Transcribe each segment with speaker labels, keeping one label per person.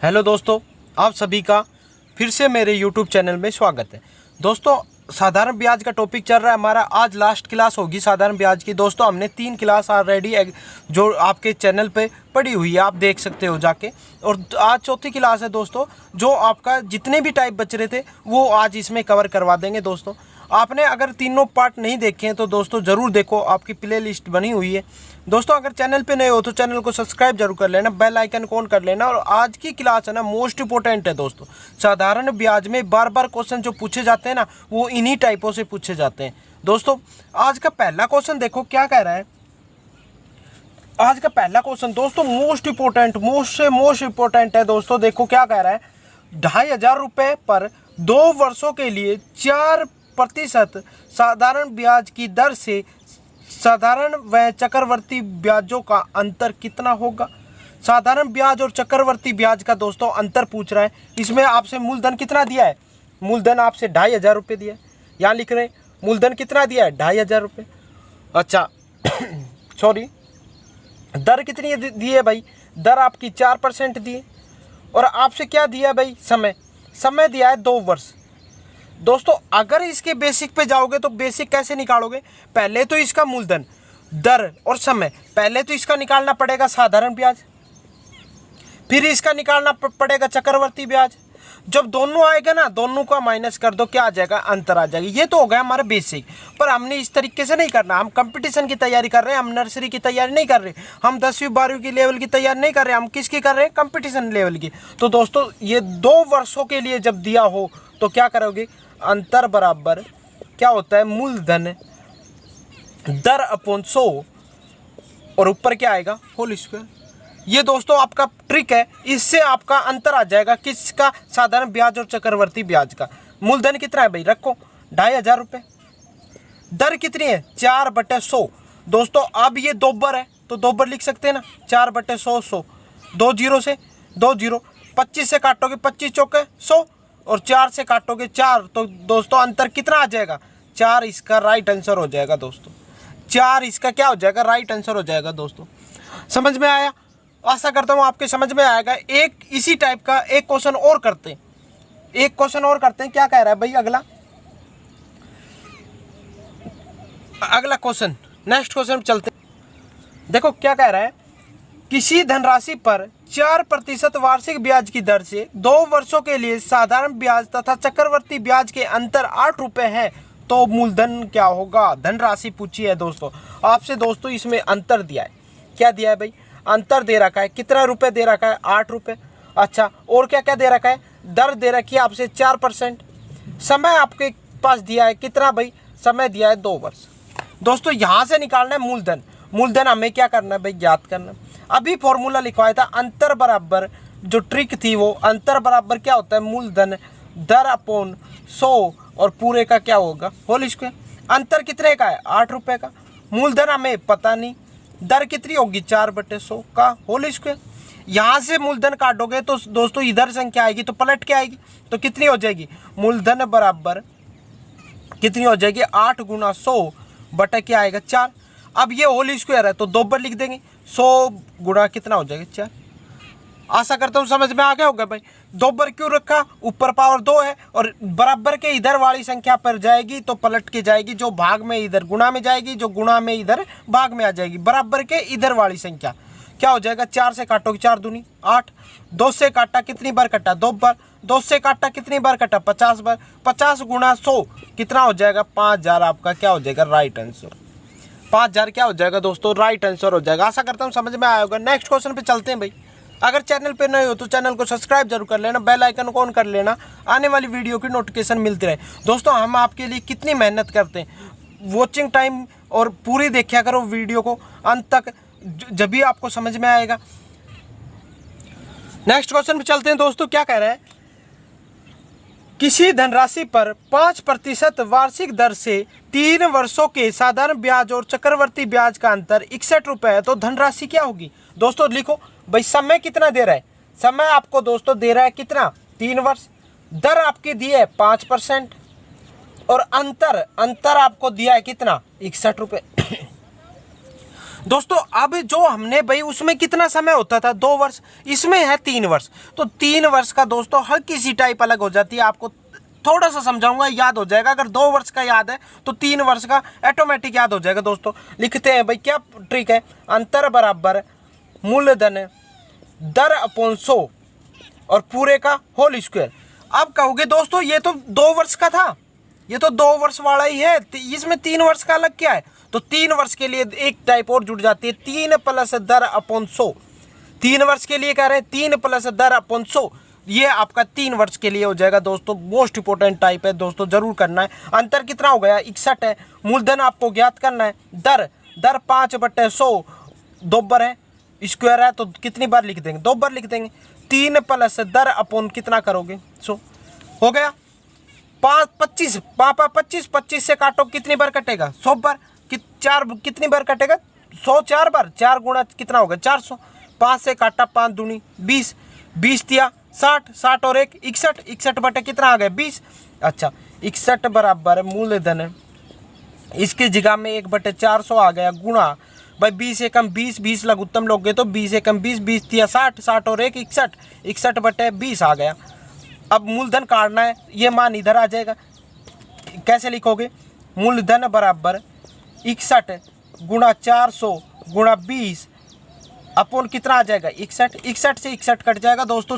Speaker 1: Hello दोस्तों, आप सभी का फिर से मेरे यूट्यूब चैनल में स्वागत है। दोस्तों, साधारण ब्याज का टॉपिक चल रहा है हमारा। आज लास्ट क्लास होगी साधारण ब्याज की। दोस्तों, हमने 3 क्लास ऑलरेडी जो आपके चैनल पे पड़ी हुई है, आप देख सकते हो जाके। और आज चौथी क्लास है दोस्तों, जो आपका जितने भी टाइप बच रहे थे वो आज इसमें कवर करवा देंगे। दोस्तों, आपने अगर तीनों पार्ट नहीं देखे हैं तो दोस्तों ज़रूर देखो, आपकी प्ले लिस्ट बनी हुई है। दोस्तों, अगर चैनल पे नए हो तो चैनल को सब्सक्राइब जरूर कर लेना, बेल आइकन को ऑन कर लेना। और आज की क्लास है ना, मोस्ट इंपॉर्टेंट है दोस्तों। साधारण ब्याज में बार बार क्वेश्चन जो पूछे जाते हैं ना, वो इन्हीं टाइपों से पूछे जाते हैं। दोस्तों, आज का पहला क्वेश्चन देखो क्या कह रहा है। आज का पहला क्वेश्चन दोस्तों मोस्ट इंपॉर्टेंट है दोस्तों। देखो क्या कह रहा है। 2500 रुपये पर 2 वर्षों के लिए 4% साधारण ब्याज की दर से साधारण व चक्रवर्ती ब्याजों का अंतर कितना होगा। साधारण ब्याज और चक्रवर्ती ब्याज का दोस्तों अंतर पूछ रहा है। इसमें आपसे मूलधन कितना दिया है। मूलधन आपसे 2500 रुपये दिया है। यहाँ लिख रहे हैं मूलधन कितना दिया है, 2500 रुपये। अच्छा सॉरी, दर कितनी दी है भाई। दर आपकी 4% दी है। और आपसे क्या दिया है भाई, समय दिया है 2 वर्ष। दोस्तों, अगर इसके बेसिक पे जाओगे तो बेसिक कैसे निकालोगे। पहले तो इसका मूलधन, दर और समय, पहले तो इसका निकालना पड़ेगा साधारण ब्याज, फिर इसका निकालना पड़ेगा चक्रवर्ती ब्याज। जब दोनों आएगा ना, दोनों का माइनस कर दो, क्या आ जाएगा, अंतर आ जाएगा। ये तो हो गया हमारा बेसिक। पर हमने इस तरीके से नहीं करना। हम कंपटीशन की तैयारी कर रहे हैं, हम नर्सरी की तैयारी नहीं कर रहे, हम 10वीं 12वीं की लेवल की तैयारी नहीं कर रहे, हम किसकी कर रहे हैं, कंपटीशन लेवल की। तो दोस्तों, ये 2 वर्षों के लिए जब दिया हो तो क्या करोगे, अंतर बराबर क्या होता है, मूलधन दर अपॉन 100 और ऊपर क्या आएगा, होल स्क्वायर। ये दोस्तों आपका ट्रिक है, इससे आपका अंतर आ जाएगा किसका, साधारण ब्याज और चक्रवर्ती ब्याज का। मूलधन कितना है भाई, रखो 2500 रुपये। दर कितनी है, 4/100। दोस्तों, अब ये दोबर है तो दोबर लिख सकते हैं ना, 4/100 100, 2 जीरो से 2 जीरो, 25 से काटोगे 25 चौके 100 और 4 से काटोगे 4, तो दोस्तों अंतर कितना आ जाएगा, 4। इसका राइट आंसर हो जाएगा दोस्तों, 4 इसका क्या हो जाएगा, राइट आंसर हो जाएगा। दोस्तों, समझ में आया, आशा करता हूँ आपके समझ में आएगा। एक इसी टाइप का एक क्वेश्चन और करते हैं, क्या कह रहा है भाई अगला क्वेश्चन, नेक्स्ट क्वेश्चन चलते हैं। देखो क्या कह रहा है। किसी धनराशि पर 4% वार्षिक ब्याज की दर से 2 वर्षों के लिए साधारण ब्याज तथा चक्रवर्ती ब्याज के अंतर 8 रुपये है, तो मूलधन क्या होगा। धनराशि पूछी है दोस्तों आपसे। दोस्तों, इसमें अंतर दिया है, क्या दिया है भाई, अंतर दे रखा है। कितना रुपए दे रखा है, 8 रुपये। अच्छा, और क्या क्या दे रखा है, दर दे रखी है आपसे 4%। समय आपके पास दिया है कितना भाई, समय दिया है 2 वर्ष। दोस्तों, यहाँ से निकालना है मूलधन। मूलधन हमें क्या करना है भाई, ज्ञात करना। अभी फॉर्मूला लिखवाया था, अंतर बराबर, जो ट्रिक थी वो अंतर बराबर क्या होता है, मूलधन दर अपॉन 100 और पूरे का क्या होगा, होल स्क्वायर। अंतर कितने का है, 8 रुपये का। मूलधन हमें पता नहीं, दर कितनी होगी, 4/100 का होल स्क्वायर। यहाँ से मूलधन काटोगे तो दोस्तों इधर संख्या आएगी तो पलट के आएगी, तो कितनी हो जाएगी, मूलधन बराबर कितनी हो जाएगी, 8 गुना 100 बटा क्या आएगा, 4। अब ये होल स्क्वायर है तो 2 बार लिख देंगे, 100 गुना कितना हो जाएगा, 4। आशा करता हूँ समझ में आ गया होगा भाई। 2 बार क्यों रखा, ऊपर पावर 2 है और बराबर के इधर वाली संख्या पर जाएगी तो पलट के जाएगी, जो भाग में इधर गुणा में जाएगी, जो गुणा में इधर भाग में आ जाएगी। बराबर के इधर वाली संख्या क्या हो जाएगा, 4 से काटोगे 4 दूनी 8, 2 से काटा कितनी बार कटा, 2 बार, 2 से काटा कितनी बार कटा, 50 बार। 50 गुणा 100 कितना हो जाएगा, 5000 आपका क्या हो जाएगा, राइट आंसर। 5000 क्या हो जाएगा दोस्तों, राइट आंसर हो जाएगा। आशा करता हूँ समझ में आया होगा। नेक्स्ट क्वेश्चन पे चलते हैं भाई। अगर चैनल पे नए हो तो चैनल को सब्सक्राइब जरूर कर लेना, बेल आइकन को ऑन कर लेना, आने वाली वीडियो की नोटिफिकेशन मिलती रहे। दोस्तों, हम आपके लिए कितनी मेहनत करते हैं, वॉचिंग टाइम और पूरी देखा करो वीडियो को अंत तक, जब भी आपको समझ में आएगा। नेक्स्ट क्वेश्चन पे चलते हैं दोस्तों। क्या कह रहा है, किसी धनराशि पर 5% वार्षिक दर से 3 वर्षों के साधारण ब्याज और चक्रवर्ती ब्याज का अंतर 61 रुपये है, तो धनराशि क्या होगी। दोस्तों लिखो भाई, समय कितना दे रहा है, समय आपको दोस्तों दे रहा है कितना, 3 वर्ष। दर आपकी दी है 5% और अंतर आपको दिया है कितना, 61 रुपये। दोस्तों अब जो हमने भाई उसमें कितना समय होता था 2 वर्ष, इसमें है 3 वर्ष। तो 3 वर्ष का दोस्तों हल्की सी टाइप अलग हो जाती है, आपको थोड़ा सा समझाऊंगा, याद हो जाएगा। अगर 2 वर्ष का याद है तो 3 वर्ष का ऑटोमेटिक याद हो जाएगा। दोस्तों लिखते हैं भाई, क्या ट्रिक है, अंतर बराबर मूलधन दर अपॉन 100 और पूरे का होल स्क्वायर। अब कहोगे दोस्तों ये तो 2 वर्ष का था, ये तो 2 वर्ष वाला ही है, इसमें 3 वर्ष का अलग क्या है? तो 3 वर्ष के लिए एक टाइप और जुड़ जाती है, 3 प्लस दर अपॉन 100। 3 वर्ष के लिए कह रहे हैं 3 प्लस दर अपॉन 100, ये आपका 3 वर्ष के लिए हो जाएगा। दोस्तों मोस्ट इंपोर्टेंट टाइप है दोस्तों, जरूर करना है। अंतर कितना हो गया? 61 है। मूलधन आपको ज्ञात करना है। दर 5/100 दोबर है, स्क्वायर है, तो कितनी बार लिख देंगे? 2 बार लिख देंगे। 3 प्लस दर अपॉन कितना करोगे? 100 हो गया। 25 25 से काटो, कितनी बार कटेगा? 100 बार। 4 कितनी बार कटेगा? 100 4 बार। 4 गुणा कितना होगा? 400। 5 से काटा 5 दूनी 20, 20 दिया 60, 60 और 1 61, 61 बटे कितना आ गया? 20। अच्छा 61 बराबर मूलधन, इसकी जगह में 1/400 आ गया, गुणा भाई 20 एकम 20, 20 लघुत्तम लोगे तो 20 एकम 20, 20 दिया 60, 60 और 1 61, 61 बटे 20 आ गया। अब मूलधन काटना है, ये मान इधर आ जाएगा। कैसे लिखोगे? मूलधन बराबर 61 गुणा 400 गुणा 20 अपोन कितना आ जाएगा? 61। 61 से 61 कट जाएगा दोस्तों।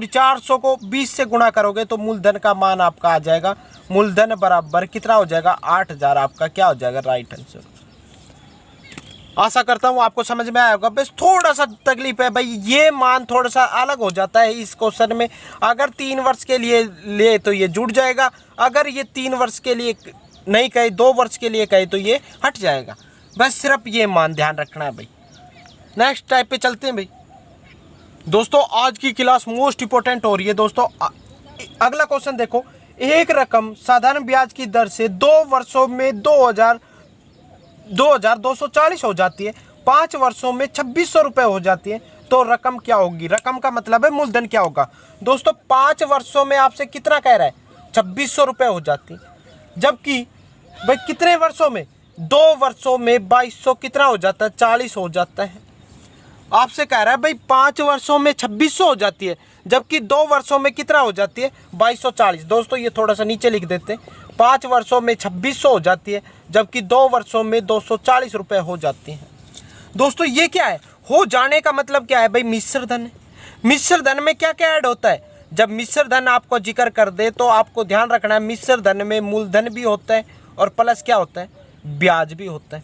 Speaker 1: 400 को 20 से गुणा करोगे तो मूलधन का मान आपका आ जाएगा। मूलधन बराबर कितना हो जाएगा? 8000 आपका क्या हो जाएगा? Right answer. आशा करता हूँ आपको समझ में आया होगा। बस थोड़ा सा तकलीफ है भाई, ये मान थोड़ा सा अलग हो जाता है इस क्वेश्चन में। अगर 3 वर्ष के लिए ले तो ये जुड़ जाएगा, अगर ये 3 वर्ष के लिए नहीं कहे, 2 वर्ष के लिए कहे तो ये हट जाएगा। बस सिर्फ ये मान ध्यान रखना है भाई। नेक्स्ट टाइप पे चलते हैं भाई। दोस्तों आज की क्लास मोस्ट इंपॉर्टेंट हो रही है दोस्तों। अगला क्वेश्चन देखो, एक रकम साधारण ब्याज की दर से 2 वर्षों में 2240 हो जाती है, 5 वर्षों में 2600 रुपये हो जाती है, तो रकम क्या होगी? रकम का मतलब है मूलधन क्या होगा? दोस्तों 5 वर्षों में आपसे कितना कह रहा है? 2600 रुपये हो जाती है, जबकि भाई कितने वर्षों में? 2 वर्षों में 2200 कितना हो जाता है? 40 हो जाता है। आपसे कह रहा है भाई 5 वर्षों में 2600 हो जाती है, जबकि 2 वर्षों में कितना हो जाती है? 2240। दोस्तों ये थोड़ा सा नीचे लिख देते हैं, 5 वर्षों में 2600 हो जाती है, जबकि 2 वर्षों में 240 रुपये हो जाती हैं। दोस्तों ये क्या है? हो जाने का मतलब क्या है भाई? मिश्र धन है। मिश्र धन में क्या क्या ऐड होता है? जब मिश्र धन आपको जिक्र कर दे तो आपको ध्यान रखना है, मिश्र धन में मूलधन भी होता है और प्लस क्या होता है? ब्याज भी होता है।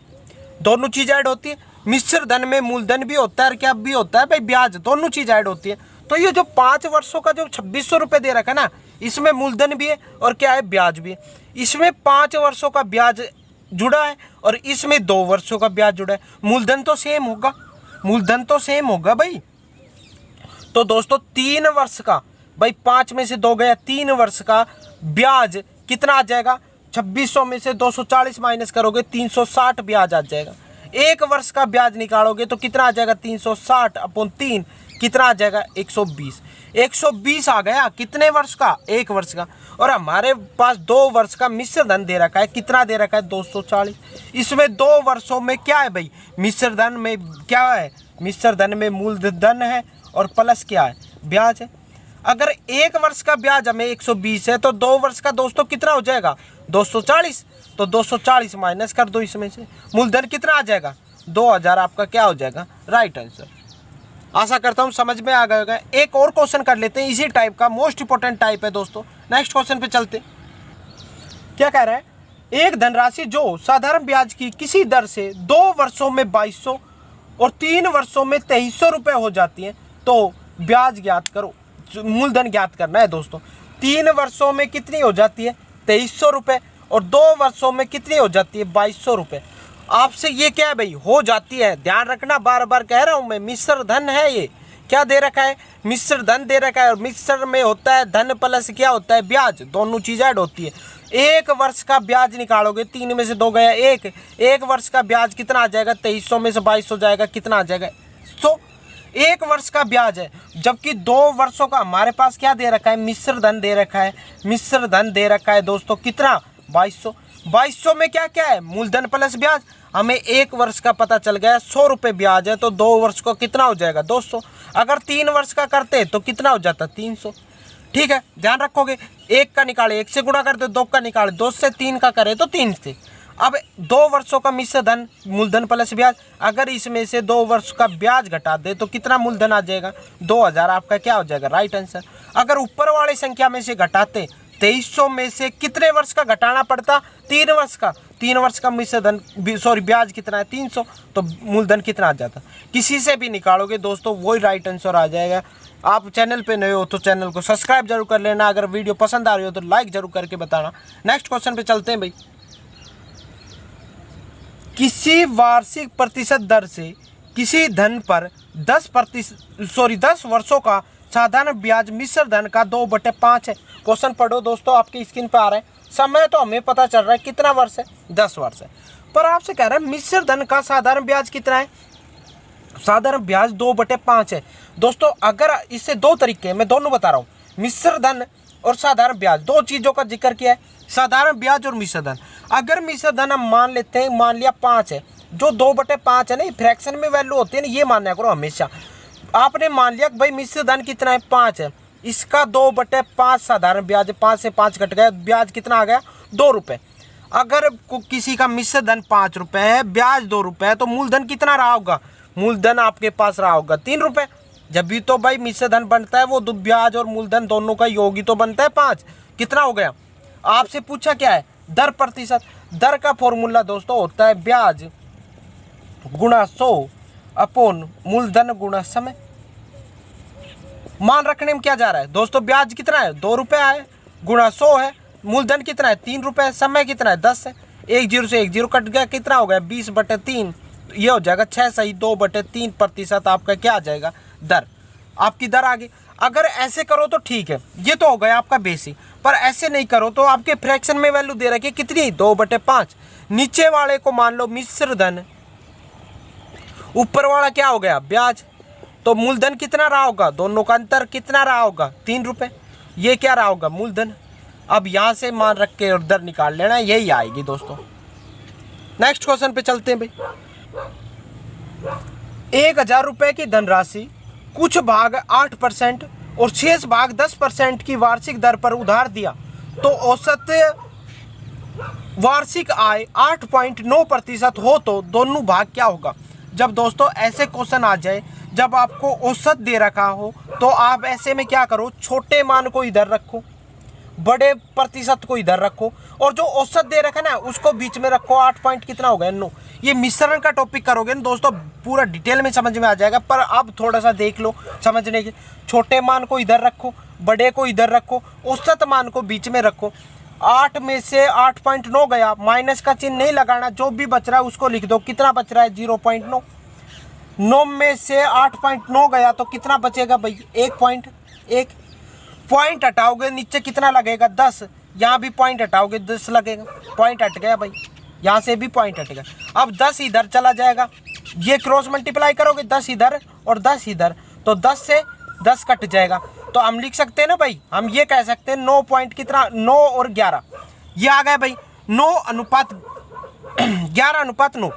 Speaker 1: दोनों चीज़ ऐड होती है। मिश्र धन में मूलधन भी होता है और क्या भी होता है भाई? ब्याज। दोनों चीज़ ऐड होती है। तो ये जो 5 वर्षों का जो 2600 रुपये दे रखा है ना, इसमें मूलधन भी है और क्या है? ब्याज भी है। इसमें 5 वर्षों का ब्याज जुड़ा है और इसमें 2 वर्षों का ब्याज जुड़ा है। मूलधन तो सेम होगा, मूलधन तो सेम होगा भाई। तो दोस्तों 3 वर्ष का भाई 5 में से 2 गया, 3 वर्ष का ब्याज कितना आ जाएगा? 2600 में से 240 माइनस करोगे 360 ब्याज आ जाएगा। 1 वर्ष का ब्याज निकालोगे तो कितना आ जाएगा? 360 अपॉन 3 कितना आ जाएगा? 120। 120 आ गया। कितने वर्ष का? 1 वर्ष का। और हमारे पास 2 वर्ष का मिश्र धन दे रखा है। कितना दे रखा है? 240। इसमें 2 वर्षों में क्या है भाई? मिश्र धन में क्या है? मिश्र धन में मूलधन है और प्लस क्या है? ब्याज है। अगर 1 वर्ष का ब्याज हमें 120 है तो 2 वर्ष का दोस्तों कितना हो जाएगा? 240। तो 240 माइनस कर दो इसमें से, मूलधन कितना आ जाएगा? 2000 आपका क्या हो जाएगा? Right answer. आशा करता हूँ समझ में आ गया होगा। एक और क्वेश्चन कर लेते हैं इसी टाइप का, मोस्ट इंपोर्टेंट टाइप है दोस्तों। नेक्स्ट क्वेश्चन पे चलते। क्या कह रहा है? एक धनराशि जो साधारण ब्याज की किसी दर से 2 वर्षों में 2200 और 3 वर्षों में 2300 रुपये हो जाती है, तो ब्याज ज्ञात करो। मूलधन ज्ञात करना है दोस्तों। 3 वर्षों में कितनी हो जाती है? 2300 रुपये और 2 वर्षों में कितनी हो जाती है? 2200 रुपये। आपसे ये क्या है भाई? हो जाती है। ध्यान रखना, बार बार कह रहा हूँ मैं, मिश्र धन है। ये क्या दे रखा है? मिश्र धन दे रखा है और मिश्र में होता है धन प्लस क्या होता है? ब्याज। दोनों चीज़ ऐड होती है। 1 वर्ष का ब्याज निकालोगे, 3 में से 2 गया 1 वर्ष का ब्याज कितना आ जाएगा? 2300 में से 2200 जाएगा, कितना आ जाएगा? 100। 1 वर्ष का ब्याज है, जबकि 2 वर्षों का हमारे पास क्या दे रखा है? मिश्र धन दे रखा है। मिश्र धन दे रखा है दोस्तों कितना? 2200। 2200 में क्या क्या है? मूलधन प्लस ब्याज। हमें 1 वर्ष का पता चल गया 100 रुपये ब्याज है, तो 2 वर्ष को कितना हो जाएगा 200। अगर 3 वर्ष का करते तो कितना हो जाता 300। ठीक है, ध्यान रखोगे। 1 का निकाले 1 से गुणा कर दो, 2 का निकाले 2 से, 3 का करे तो 3 से। अब 2 वर्षों का मिश्र धन मूलधन प्लस ब्याज, अगर इसमें से 2 वर्ष का ब्याज घटा दे तो कितना मूलधन आ जाएगा 2000। आपका क्या हो जाएगा राइट आंसर। अगर ऊपर वाली संख्या में से घटाते 2300 में से कितने वर्ष का घटाना पड़ता 3 वर्ष का। 3 वर्ष का मिश्र धन ब्याज कितना है 300, तो मूलधन कितना आ जाता। किसी से भी निकालोगे दोस्तों वही राइट आंसर आ जाएगा। आप चैनल पे नए हो तो चैनल को सब्सक्राइब जरूर कर लेना। अगर वीडियो पसंद आ रही हो तो लाइक जरूर करके बताना। नेक्स्ट क्वेश्चन पे चलते हैं भाई। किसी वार्षिक प्रतिशत दर से किसी धन पर 10 वर्षों का साधारण ब्याज मिश्र धन का 2/5 है। क्वेश्चन पढ़ो दोस्तों, आपकी स्क्रीन पर आ रहा है। समय तो हमें पता चल रहा है कितना वर्ष है 10 वर्ष है, पर आपसे कह रहा है मिश्र धन का साधारण ब्याज कितना है। साधारण ब्याज 2/5 है दोस्तों। अगर इससे 2 तरीके, मैं दोनों बता रहा हूँ, मिश्र धन और साधारण ब्याज, 2 चीज़ों का जिक्र किया है, साधारण ब्याज और मिश्र धन। अगर मिश्र धन हम मान लेते हैं, मान लिया 5 है, जो 2/5 है ना, फ्रैक्शन में वैल्यू होती है ना, ये मानना करो हमेशा। आपने मान लिया कि भाई मिश्र धन कितना है 5 है, इसका 2/5 साधारण ब्याज है, 5 से 5 कट गया, ब्याज कितना आ गया 2 रुपये। अगर किसी का मिश्र धन 5 रुपये है, ब्याज 2 रुपये है, तो मूलधन कितना रहा होगा, मूलधन आपके पास रहा होगा 3 रुपये। जब भी तो भाई मिश्र धन बनता है वो ब्याज और मूलधन दोनों का योग ही तो बनता है 5। कितना हो गया। आपसे पूछा क्या है दर प्रतिशत। दर का फॉर्मूला दोस्तों होता है ब्याज गुणा 100 अपॉन मूलधन गुणा समय। मान रखने में क्या जा रहा है दोस्तों, ब्याज कितना है 2 रुपये है, गुणा 100 है, मूलधन कितना है 3 रुपये, समय कितना है 10 है। 1 0 से 1 0 कट गया, कितना हो गया 20/3। ये हो जाएगा 6 सही 2/3% आपका क्या आ जाएगा दर। आपकी दर आ गई। अगर ऐसे करो तो ठीक है, ये तो हो गया आपका बेसिक। पर ऐसे नहीं करो तो आपके फ्रैक्शन में वैल्यू दे रखी है कितनी 2/5। नीचे वाले को मान लो मिश्र धन, ऊपर वाला क्या हो गया ब्याज, तो मूलधन कितना रहा होगा, दोनों का अंतर कितना रहा होगा 3 रुपये। ये क्या रहा होगा मूलधन। अब यहाँ से मान रख के और दर निकाल लेना, यही आएगी दोस्तों। नेक्स्ट क्वेश्चन पे चलते हैं भाई। 1000 रुपये की धनराशि कुछ भाग 8% और शेष भाग 10% की वार्षिक दर पर उधार दिया, तो औसत वार्षिक आय 8.9% हो तो दोनों भाग क्या होगा। जब दोस्तों ऐसे क्वेश्चन आ जाए, जब आपको औसत दे रखा हो, तो आप ऐसे में क्या करो, छोटे मान को इधर रखो, बड़े प्रतिशत को इधर रखो, और जो औसत दे रखा ना उसको बीच में रखो। 8 पॉइंट कितना हो गया 9। ये मिश्रण का टॉपिक करोगे ना दोस्तों पूरा डिटेल में समझ में आ जाएगा, पर अब थोड़ा सा देख लो समझने के। छोटे मान को इधर रखो, बड़े को इधर रखो, औसत मान को बीच में रखो। 8 में से 8.9 गया, माइनस का चिन्ह नहीं लगाना, जो भी बच रहा है उसको लिख दो। कितना बच रहा है 0.9। 9 में से 8.9 गया तो कितना बचेगा भाई 1.1। पॉइंट हटाओगे नीचे कितना लगेगा 10, यहाँ भी पॉइंट हटाओगे 10 लगेगा। पॉइंट हट गया भाई, यहाँ से भी पॉइंट हट गया। अब 10 इधर चला जाएगा, ये क्रॉस मल्टीप्लाई करोगे 10 इधर और 10 इधर, तो 10 से 10 कट जाएगा। तो हम लिख सकते हैं ना भाई, हम ये कह सकते हैं 9 पॉइंट कितना 9 और 11, ये आ गया भाई 9:11:9।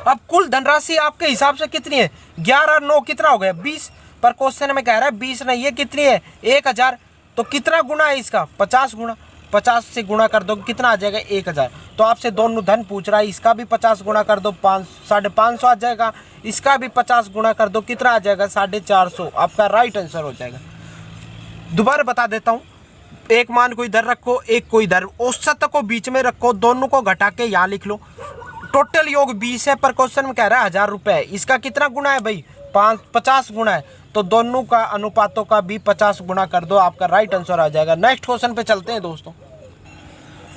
Speaker 1: अब कुल धनराशि आपके हिसाब से कितनी है 11 और 9 कितना हो गया 20। पर क्वेश्चन में कह रहा है 20 नहीं, ये कितनी है 1000। तो कितना गुना है इसका 50 गुना। 50 से गुणा कर दो कितना आ जाएगा 1000। तो आपसे दोनों धन पूछ रहा है, इसका भी 50 गुना कर दो 550 आ जाएगा, इसका भी 50 गुना कर दो कितना आ जाएगा 450। आपका राइट आंसर हो जाएगा। दोबारा बता देता हूँ, एक मान को इधर रखो, एक को इधर, औसत को बीच में रखो, दोनों को घटा के यहाँ लिख लो। टोटल योग 20 है, पर क्वेश्चन में कह रहा है 1000 रुपये है। इसका कितना गुना है भाई 50 गुना है, तो दोनों का अनुपातों का भी 50 गुना कर दो, आपका राइट आंसर आ जाएगा। नेक्स्ट क्वेश्चन पे चलते हैं दोस्तों।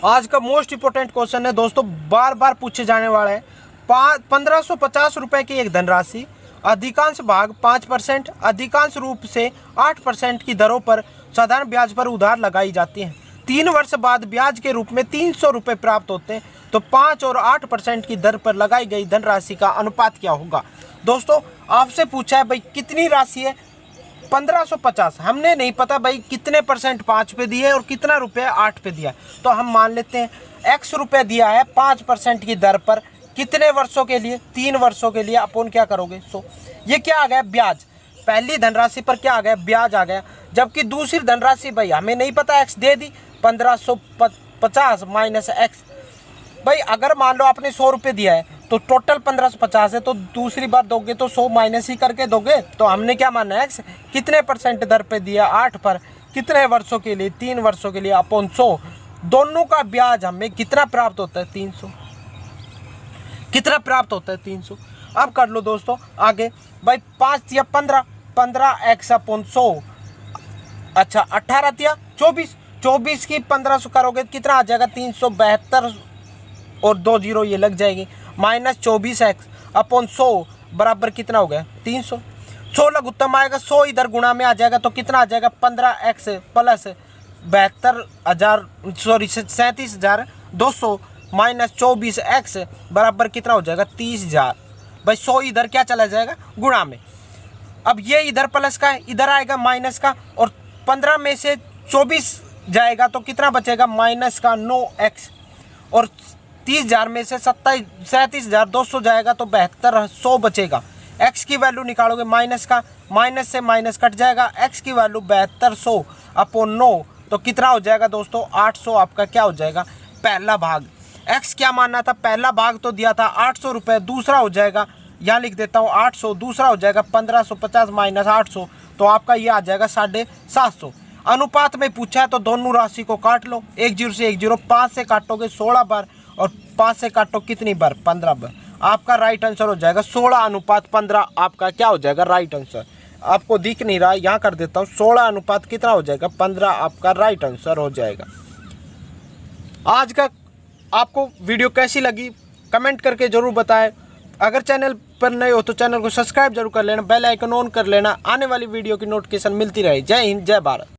Speaker 1: आज का मोस्ट इंपोर्टेंट क्वेश्चन है दोस्तों, बार बार पूछे जाने वाला है। 1550 रुपये की एक धनराशि अधिकांश भाग 5%, अधिकांश रूप से 8% की दरों पर साधारण ब्याज पर उधार लगाई जाती है। 3 वर्ष बाद ब्याज के रूप में 300 रुपये प्राप्त होते हैं, तो 5 और 8% की दर पर लगाई गई धनराशि का अनुपात क्या होगा। दोस्तों आपसे पूछा है भाई कितनी राशि है 1550, हमने नहीं पता भाई कितने परसेंट 5 पे दिए और कितना रुपये 8 पे दिया है। तो हम मान लेते हैं x रुपये दिया है 5% की दर पर कितने वर्षों के लिए? 3 वर्षों के लिए। अपन क्या करोगे 100। ये क्या आ गया? ब्याज। पहली धनराशि पर क्या आ गया? ब्याज आ गया। जबकि दूसरी धनराशि भाई हमें नहीं पता, एक्स दे दी 1550 माइनस एक्स। भाई अगर मान लो आपने 100 रुपये दिया है तो टोटल 1550 है, तो दूसरी बार दोगे तो 100 माइनस ही करके दोगे। तो हमने क्या माना? एक्स कितने % दर पे दिया? 8 पर। कितने वर्षों के लिए? 3 वर्षों के लिए अपॉन 100। दोनों का ब्याज हमें कितना प्राप्त होता है? 300। कितना प्राप्त होता है? 300। अब कर लो दोस्तों आगे। भाई 5 या 15 एक्स अपॉन 100। अच्छा 18 या 24 की 1500 करोगे तो कितना आ जाएगा? 372 और 2 जीरो ये लग जाएगी। माइनस 24 एक्स अपॉन 100 बराबर कितना हो गया? 300। 100 लघुत्तम आएगा, 100 इधर गुणा में आ जाएगा तो कितना आ जाएगा? 15 एक्स प्लस 37,200 माइनस 24 एक्स बराबर कितना हो जाएगा? 30,000। भाई 100 इधर क्या चला जाएगा? गुणा में। अब ये इधर प्लस का है, इधर आएगा माइनस का, और 15 में से 24 जाएगा तो कितना बचेगा? माइनस का 9 एक्स। और 30,000 में से 37,200 जाएगा तो 7200 बचेगा। एक्स की वैल्यू निकालोगे माइनस का, माइनस से माइनस कट जाएगा, एक्स की वैल्यू 7200 अपॉन 9 तो कितना हो जाएगा दोस्तों? 800 आपका क्या हो जाएगा? पहला भाग। एक्स क्या मानना था? पहला भाग तो दिया था 800 रुपये, दूसरा हो जाएगा, यहाँ लिख देता हूँ 800, दूसरा हो जाएगा 1550 माइनस 800 तो आपका ये आ जाएगा 750। अनुपात में पूछा है तो दोनों राशि को काट लो। 1 0 से 1 0, 5 से काटोगे 16 बार और 5 से काटो कितनी बार? 15 बार। आपका राइट आंसर हो जाएगा 16:15। आपका क्या हो जाएगा? Right answer. आपको दिख नहीं रहा, यहाँ कर देता हूँ। 16 अनुपात कितना हो जाएगा? 15 आपका राइट आंसर हो जाएगा। आज का आपको वीडियो कैसी लगी कमेंट करके जरूर बताएं। अगर चैनल पर नए हो तो चैनल को सब्सक्राइब जरूर कर लेना, बेल आइकन ऑन कर लेना, आने वाली वीडियो की नोटिफिकेशन मिलती रहे। जय हिंद, जय भारत।